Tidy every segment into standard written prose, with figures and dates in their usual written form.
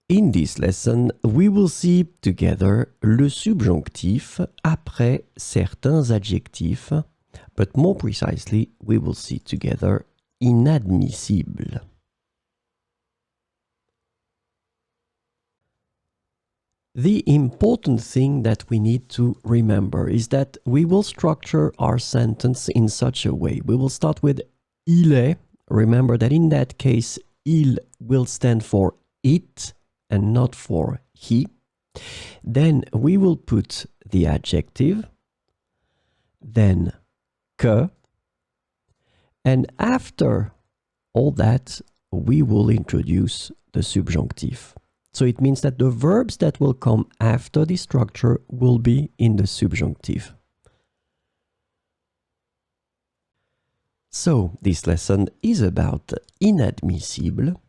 In this lesson, we will see together le subjonctif après certains adjectifs, but more precisely, we will see together inadmissible. The important thing that we need to remember is that we will structure our sentence in such a way. We will start with il est. Remember that in that case, il will stand for it and not for he. Then we will put the adjective, then que, and after all that, we will introduce the subjunctive. So it means that the verbs that will come after this structure will be in the subjunctive. So this lesson is about inadmissible.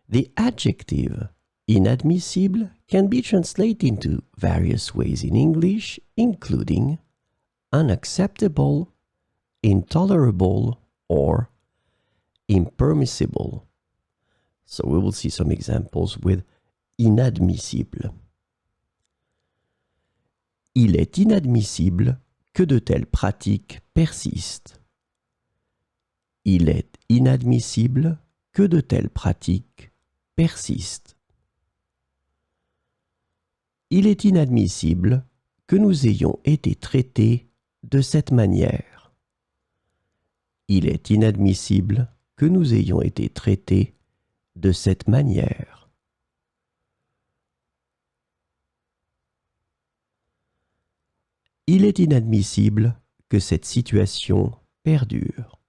The adjective inadmissible can be translated into various ways in English, including unacceptable, intolerable, or impermissible. So we will see some examples with inadmissible. Il est inadmissible que de telles pratiques persistent. Il est inadmissible que de telles pratiques persistent. Il est inadmissible que nous ayons été traités de cette manière. Il est inadmissible que nous ayons été traités de cette manière. Il est inadmissible que cette situation perdure.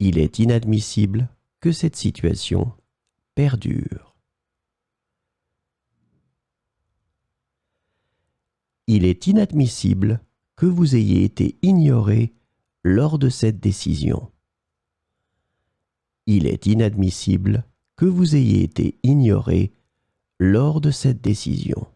Il est inadmissible que cette situation perdure. Il est inadmissible que vous ayez été ignoré lors de cette décision. Il est inadmissible que vous ayez été ignoré lors de cette décision.